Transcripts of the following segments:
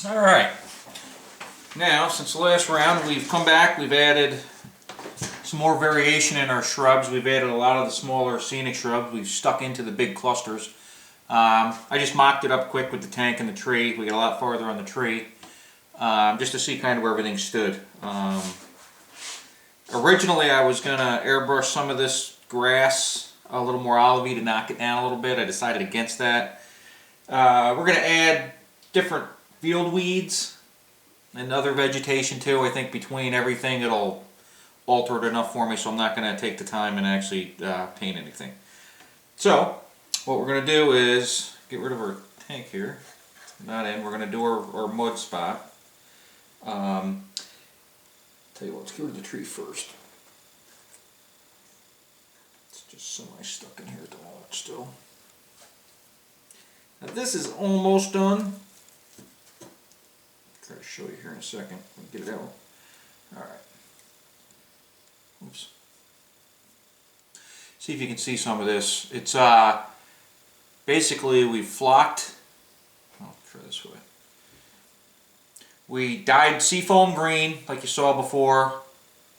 Alright, now since the last round we've come back, we've added some more variation in our shrubs. We've added a lot of the smaller scenic shrubs. We've stuck into the big clusters. I just mocked it up quick with the tank and the tree. We got a lot farther on the tree just to see kind of where everything stood. Originally I was going to airbrush some of this grass a little more olivey to knock it down a little bit. I decided against that. We're going to add different field weeds and other vegetation too. I think between everything it'll alter it enough for me, so I'm not going to take the time and actually paint anything. So what we're going to do is get rid of our tank here. Not in. We're going to do our mud spot. Tell you what, let's get rid of the tree first. It's just semi-stuck in here at the moment still. Now this is almost done. Try to show you here in a second. Get it out. Alright. Oops. See if you can see some of this. It's basically we flocked. I'll try this way. We dyed seafoam green like you saw before.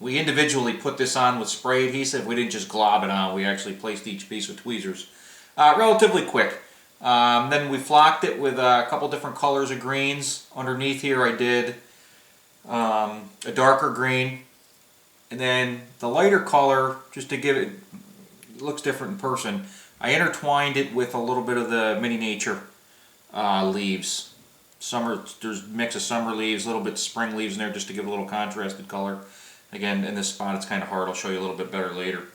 We individually put this on with spray adhesive. We didn't just glob it on. We actually placed each piece with tweezers. Relatively quick. Then we flocked it with a couple different colors of greens. Underneath here I did a darker green. And then the lighter color, just to give it, it looks different in person, I intertwined it with a little bit of the mini nature leaves. There's a mix of summer leaves, a little bit of spring leaves in there just to give a little contrasted color. Again, in this spot it's kind of hard. I'll show you a little bit better later.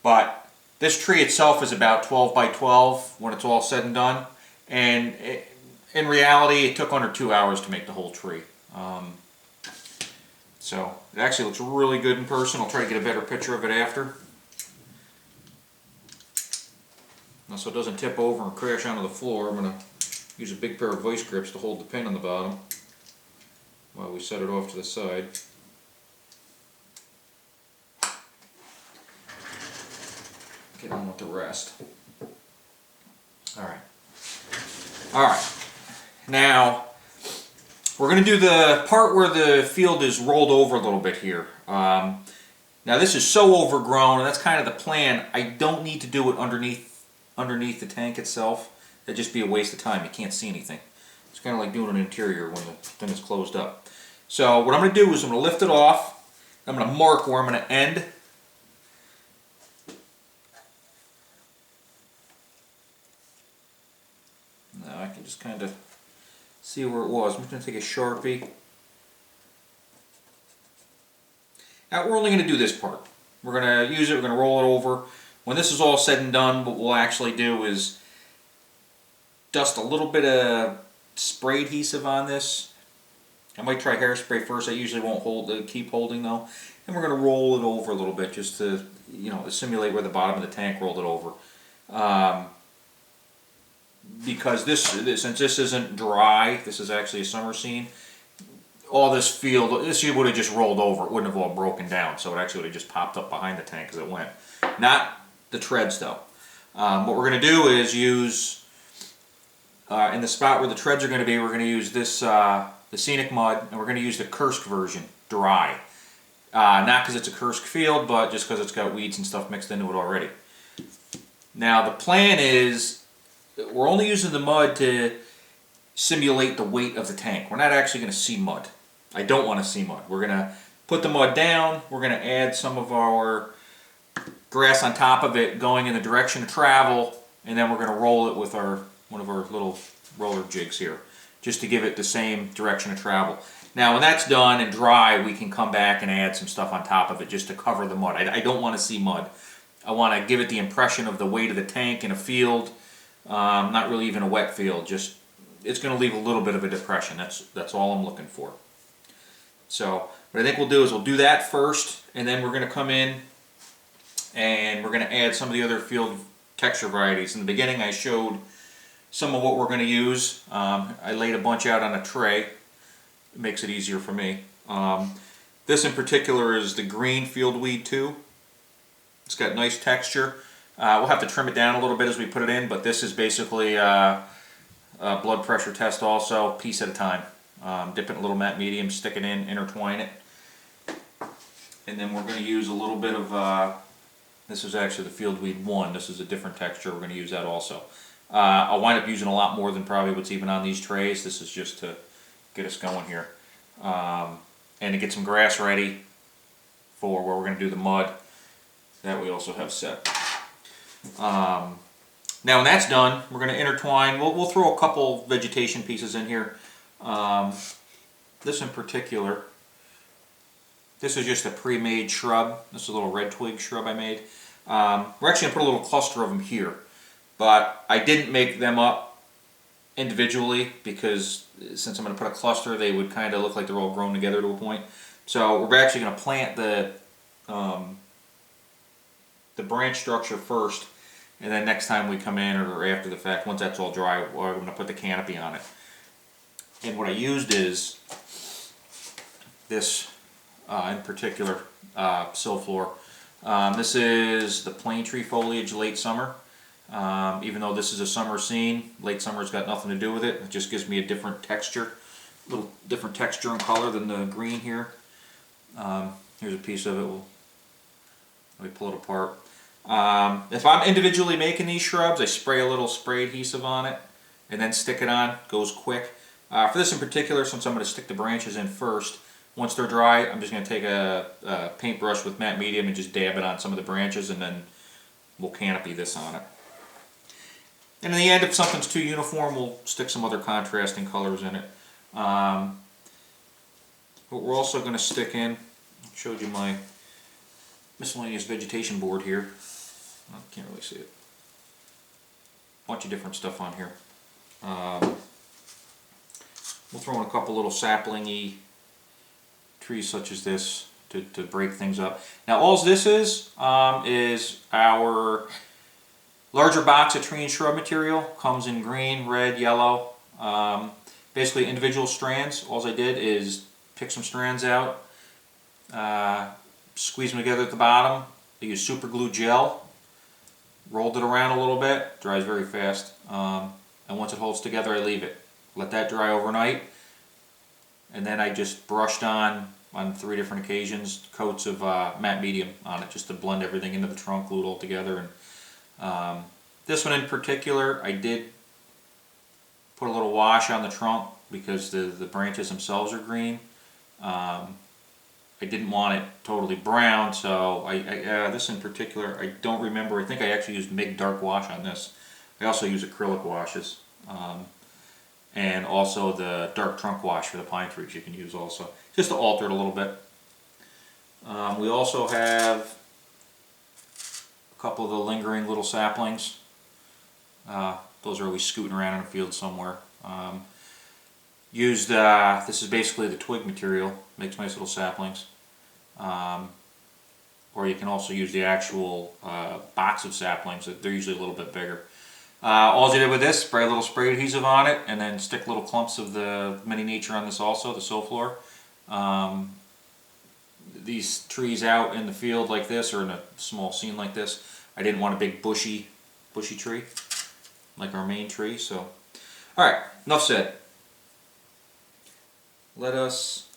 But this tree itself is about 12 by 12 when it's all said and done. And in reality, it took under 2 hours to make the whole tree. So it actually looks really good in person. I'll try to get a better picture of it after. Now, so it doesn't tip over and crash onto the floor, I'm going to use a big pair of vice grips to hold the pin on the bottom while we set it off to the side. Get on with the rest. Alright. Alright. Now, we're going to do the part where the field is rolled over a little bit here. Now this is so overgrown, and that's kind of the plan. I don't need to do it underneath the tank itself. It'd just be a waste of time. You can't see anything. It's kind of like doing an interior when the thing is closed up. So what I'm going to do is I'm going to lift it off. I'm going to mark where I'm going to end. Now I can just kind of see where it was. I'm just going to take a Sharpie. Now we're only going to do this part. We're going to use it, we're going to roll it over. When this is all said and done, what we'll actually do is dust a little bit of spray adhesive on this. I might try hairspray first. I usually won't keep holding though. And we're going to roll it over a little bit just to, to simulate where the bottom of the tank rolled it over. Because since this isn't dry, this is actually a summer scene, all this field, this would have just rolled over. It wouldn't have all broken down, so it actually would have just popped up behind the tank as it went. Not the treads though. What we're going to do is use, in the spot where the treads are going to be, we're going to use this, the scenic mud, and we're going to use the Kursk version, dry. Not because it's a Kursk field, but just because it's got weeds and stuff mixed into it already. Now the plan is, we're only using the mud to simulate the weight of the tank. We're not actually going to see mud. I don't want to see mud. We're going to put the mud down, we're going to add some of our grass on top of it going in the direction of travel, and then we're going to roll it with one of our little roller jigs here, just to give it the same direction of travel. Now when that's done and dry, we can come back and add some stuff on top of it just to cover the mud. I don't want to see mud. I want to give it the impression of the weight of the tank in a field, not really even a wet field, just it's going to leave a little bit of a depression. That's all I'm looking for. So what I think we'll do is we'll do that first, and then we're going to come in and we're going to add some of the other field texture varieties. In the beginning I showed some of what we're going to use. I laid a bunch out on a tray. It makes it easier for me. This in particular is the green fieldweed 2. It's got nice texture. We'll have to trim it down a little bit as we put it in, but this is basically blood pressure test also, piece at a time. Dip it in a little matte medium, stick it in, intertwine it. And then we're going to use a little bit of, this is actually the Fieldweed 1, this is a different texture, we're going to use that also. I'll wind up using a lot more than probably what's even on these trays. This is just to get us going here. And to get some grass ready for where we're going to do the mud. That we also have set. Now when that's done, we're going to intertwine. We'll throw a couple vegetation pieces in here. This in particular, this is just a pre-made shrub. This is a little red twig shrub I made. We're actually going to put a little cluster of them here. But I didn't make them up individually because since I'm going to put a cluster, they would kind of look like they're all grown together to a point. So we're actually going to plant the branch structure first, and then next time we come in or after the fact, once that's all dry, we're going to put the canopy on it. And what I used is this in particular sill floor. This is the plane tree foliage late summer. Even though this is a summer scene, late summer's got nothing to do with it. It just gives me a different texture, a little different texture and color than the green here. Here's a piece of it. Let me pull it apart. If I'm individually making these shrubs, I spray a little spray adhesive on it and then stick it on. Goes quick. For this in particular, since I'm going to stick the branches in first, once they're dry, I'm just going to take a paintbrush with matte medium and just dab it on some of the branches, and then we'll canopy this on it. And in the end, if something's too uniform, we'll stick some other contrasting colors in it. What we're also going to stick in, I showed you my miscellaneous vegetation board here. I can't really see it. A bunch of different stuff on here. We'll throw in a couple little sapling-y trees such as this to break things up. Now all this is our larger box of tree and shrub material. Comes in green, red, yellow. Basically individual strands. All I did is pick some strands out, squeeze them together at the bottom. I use super glue gel, rolled it around a little bit, dries very fast, and once it holds together I leave it. Let that dry overnight, and then I just brushed on 3 different occasions coats of matte medium on it just to blend everything into the trunk, glue it all together. And this one in particular, I did put a little wash on the trunk because the branches themselves are green. I didn't want it totally brown, so this in particular, I don't remember. I think I actually used MIG dark wash on this. I also use acrylic washes. And also the dark trunk wash for the pine trees you can use also, just to alter it a little bit. We also have a couple of the lingering little saplings. Those are always scooting around in a field somewhere. This is basically the twig material, makes nice little saplings. Or you can also use the actual box of saplings. They're usually a little bit bigger. All I did with this, spray a little spray adhesive on it, and then stick little clumps of the mini nature on this also, the sill floor. These trees out in the field like this, or in a small scene like this, I didn't want a big bushy tree, like our main tree, so. Alright, enough said. Let us...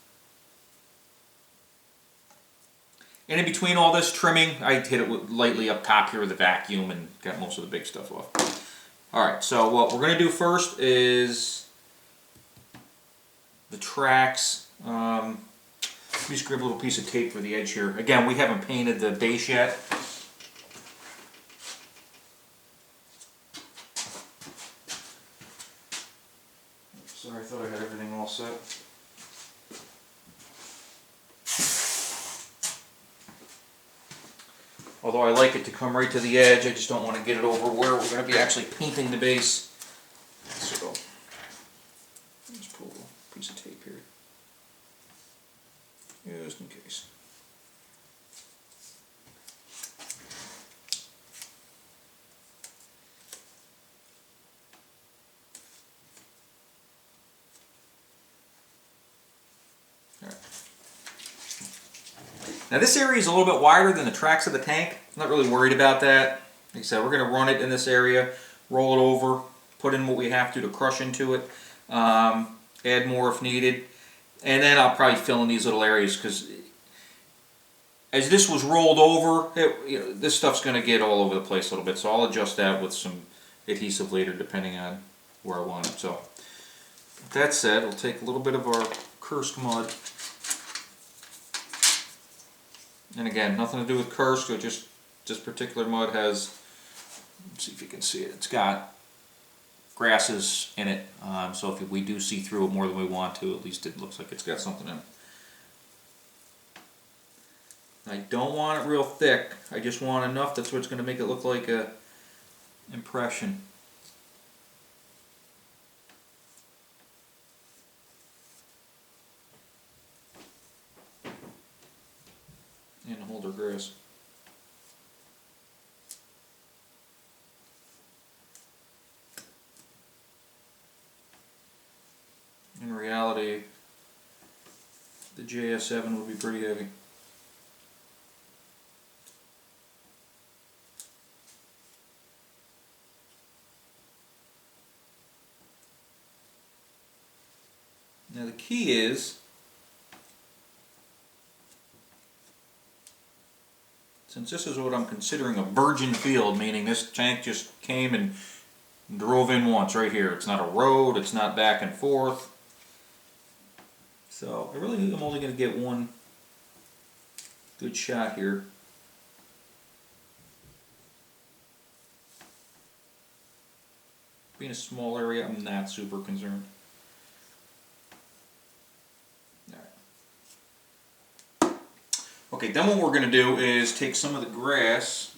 And in between all this trimming, I hit it lightly up top here with a vacuum and got most of the big stuff off. Alright, so what we're going to do first is the tracks. Let me just grab a little piece of tape for the edge here. Again, we haven't painted the base yet. Sorry, I thought I had everything all set. Although I like it to come right to the edge, I just don't want to get it over where we're going to be actually painting the base. So, let's pull a piece of tape here, just in case. Now this area is a little bit wider than the tracks of the tank. I'm not really worried about that. Like I said, we're going to run it in this area, roll it over, put in what we have to crush into it, add more if needed, and then I'll probably fill in these little areas because as this was rolled over, this stuff's going to get all over the place a little bit, so I'll adjust that with some adhesive later depending on where I want it. So with that said, we'll take a little bit of our Kursk mud, and again, nothing to do with Kursk, or just this particular mud has, let's see if you can see it, it's got grasses in it, so if we do see through it more than we want to, at least it looks like it's got something in it. I don't want it real thick, I just want enough that's what's going to make it look like a impression. And the holder grass. In reality, the JS7 would be pretty heavy. Now the key is, since this is what I'm considering a virgin field, meaning this tank just came and drove in once right here. It's not a road, it's not back and forth. So I really think I'm only going to get one good shot here. Being a small area, I'm not super concerned. Okay, then what we're going to do is take some of the grass,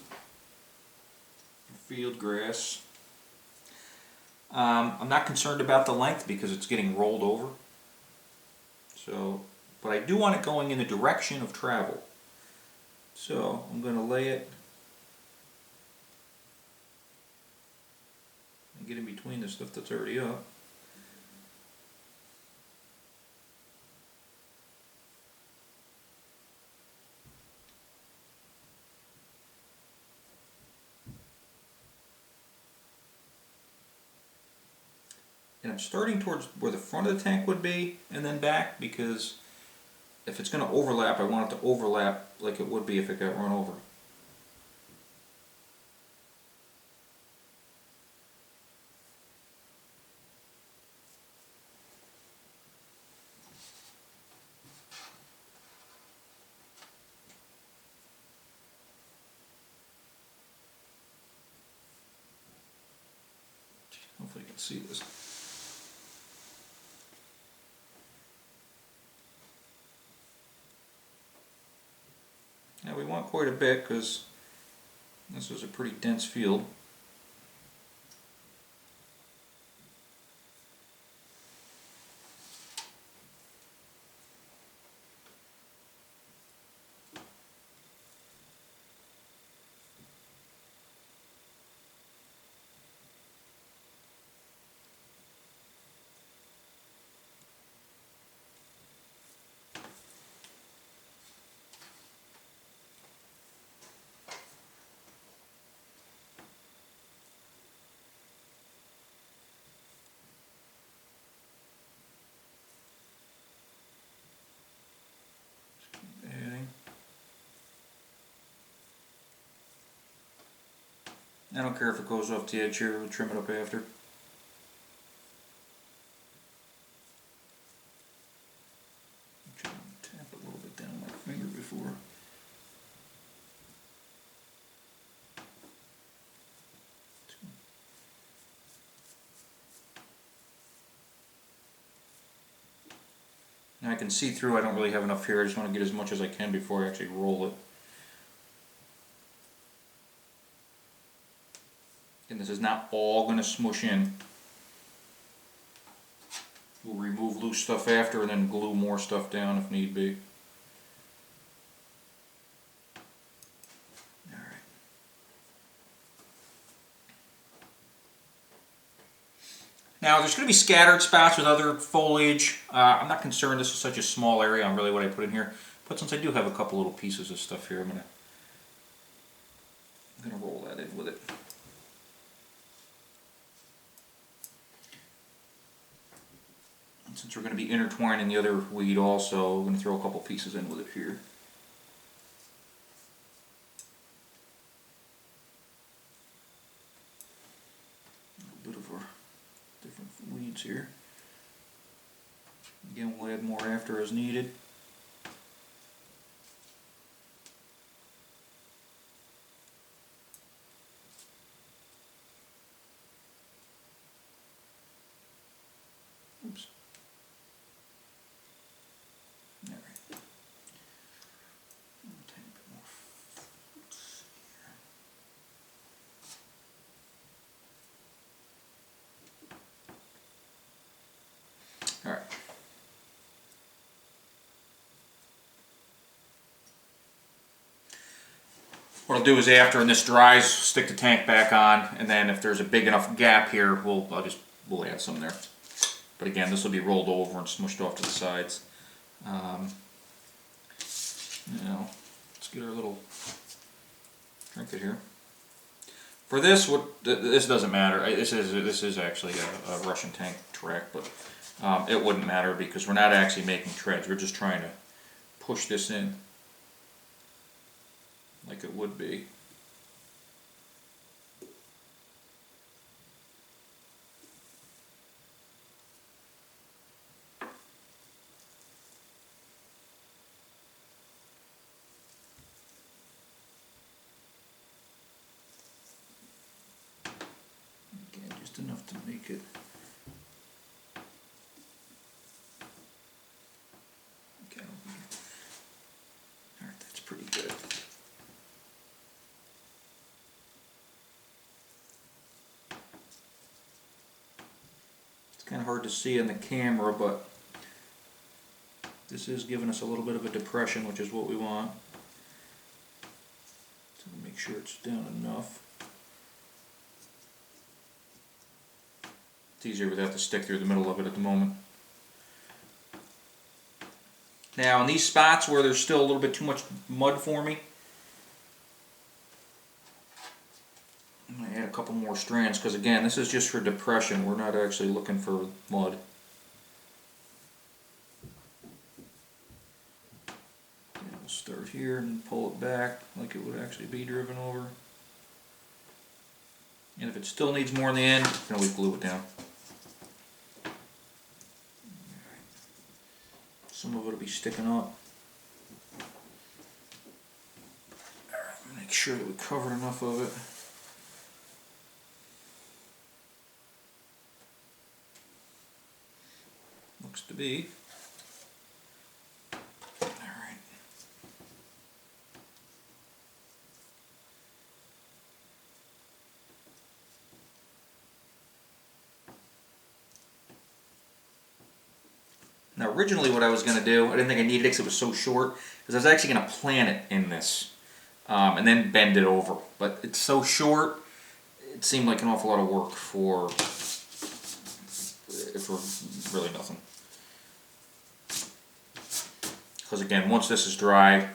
field grass. I'm not concerned about the length because it's getting rolled over. So, but I do want it going in the direction of travel. So I'm going to lay it and get in between the stuff that's already up. And I'm starting towards where the front of the tank would be and then back, because if it's going to overlap, I want it to overlap like it would be if it got run over. Hopefully you can see this. Now we want quite a bit because this is a pretty dense field. I don't care if it goes off the edge here, we'll trim it up after. Tap it a little bit down my finger before. Now I can see through, I don't really have enough here, I just want to get as much as I can before I actually roll it. And this is not all going to smush in. We'll remove loose stuff after and then glue more stuff down if need be. Alright. Now there's going to be scattered spots with other foliage. I'm not concerned, this is such a small area on really what I put in here. But since I do have a couple little pieces of stuff here, I'm going to roll that in with it. Since we're going to be intertwining the other weed also, we're going to throw a couple pieces in with it here. A bit of our different weeds here. Again, we'll add more after as needed. Oops. All right. Take a bit more. All right. What I'll do is after and this dries, stick the tank back on, and then if there's a big enough gap here, we'll add some there. But again, this will be rolled over and smushed off to the sides. Now, let's get our little trinket here. For this, this doesn't matter. This is actually a Russian tank track, but it wouldn't matter because we're not actually making treads. We're just trying to push this in like it would be. Again, just enough to make it. Okay, all right, that's pretty good. Kind of hard to see in the camera, but this is giving us a little bit of a depression, which is what we want. So make sure it's down enough. It's easier without the stick through the middle of it at the moment. Now in these spots where there's still a little bit too much mud for me, I'm going to add a couple more strands because again, this is just for depression. We're not actually looking for mud. And we'll start here and pull it back like it would actually be driven over. And if it still needs more in the end, you can always glue it down. Some of it will be sticking up. Alright, make sure that we covered enough of it. Looks to be. Alright. Now originally what I was going to do, I didn't think I needed it because it was so short, because I was actually going to plant it in this and then bend it over. But it's so short, it seemed like an awful lot of work for really nothing. Because again, once this is dry,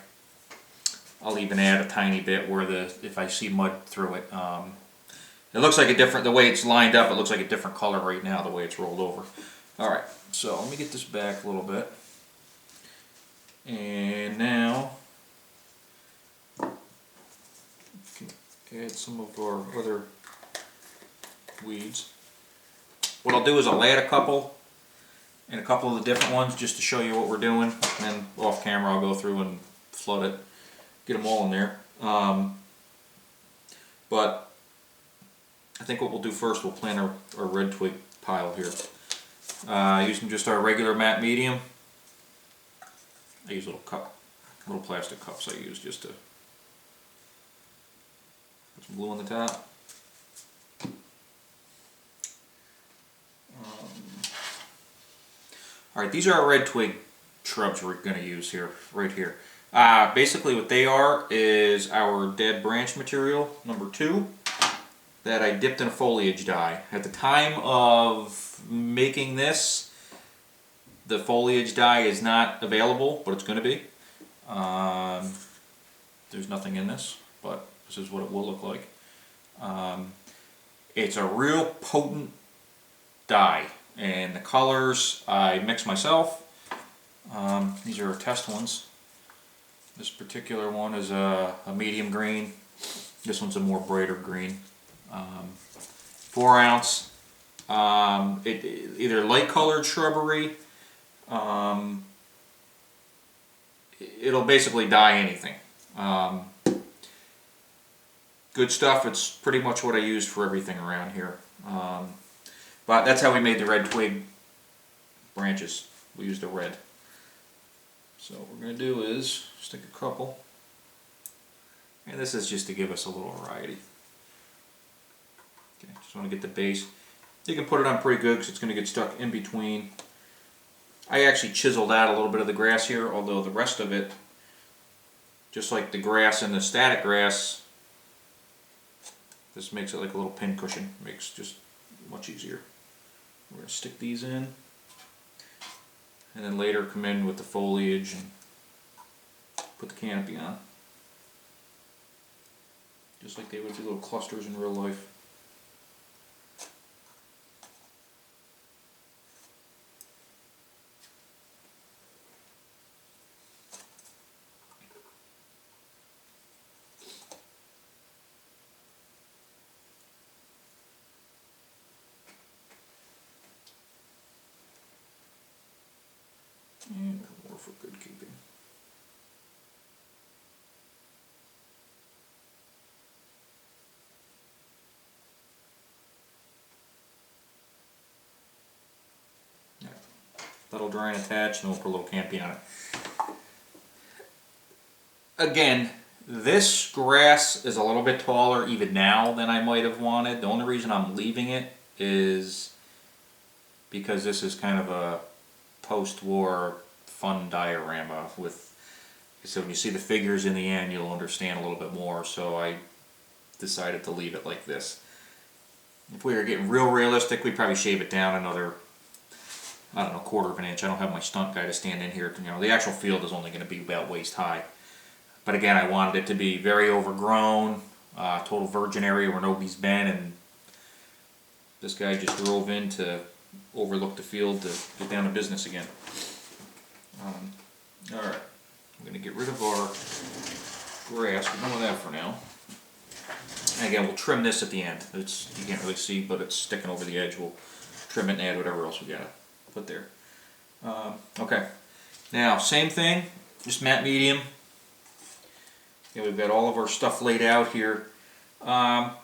I'll even add a tiny bit where if I see mud through it. It looks like a different, the way it's lined up, it looks like a different color right now, the way it's rolled over. Alright, so let me get this back a little bit. And now, we can add some of our other weeds. What I'll do is I'll add a couple and a couple of the different ones just to show you what we're doing, and then off camera I'll go through and flood it, get them all in there. But I think what we'll do first, we'll plant our red twig pile here. Using just our regular matte medium. I use little plastic cups I use just to put some glue on the top. Alright, these are our red twig shrubs we're going to use here, right here. Basically what they are is our dead branch material, number 2, that I dipped in a foliage dye. At the time of making this, the foliage dye is not available, but it's going to be. There's nothing in this, but this is what it will look like. It's a real potent dye. And the colors I mix myself. These are test ones. This particular one is a medium green. This one's a more brighter green. 4 ounce. Either light colored shrubbery. It'll basically dye anything. Good stuff. It's pretty much what I used for everything around here. But that's how we made the red twig branches. We used the red. So what we're going to do is stick a couple. And this is just to give us a little variety. Okay, just want to get the base. You can put it on pretty good because it's going to get stuck in between. I actually chiseled out a little bit of the grass here, although the rest of it, just like the grass and the static grass, this makes it like a little pin cushion. Makes just much easier. We're going to stick these in, and then later come in with the foliage and put the canopy on. Just like they would be little clusters in real life. And more for good keeping. Right. That'll dry and attach, and we'll put a little canopy on it. Again, this grass is a little bit taller even now than I might have wanted. The only reason I'm leaving it is because this is kind of a post-war fun diorama with, so when you see the figures in the end you'll understand a little bit more, so I decided to leave it like this. If we were getting real realistic, we'd probably shave it down another, I don't know, 1/4 of an inch. I don't have my stunt guy to stand in here. You know, the actual field is only going to be about waist high. But again, I wanted it to be very overgrown, total virgin area where nobody's been, and this guy just drove in to overlook the field to get down to business again. Alright, I'm going to get rid of our grass. We're done with that for now. And again, we'll trim this at the end. It's, you can't really see, but it's sticking over the edge. We'll trim it and add whatever else we got to put there. Okay, now same thing, just matte medium. Okay, we've got all of our stuff laid out here.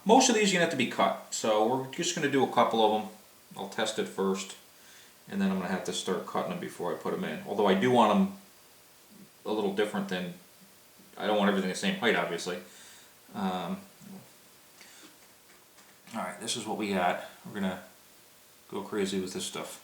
Most of these are going to have to be cut, so we're just going to do a couple of them. I'll test it first, and then I'm going to have to start cutting them before I put them in. Although I do want them a little different than, I don't want everything the same height, obviously. Alright, this is what we got. We're going to go crazy with this stuff.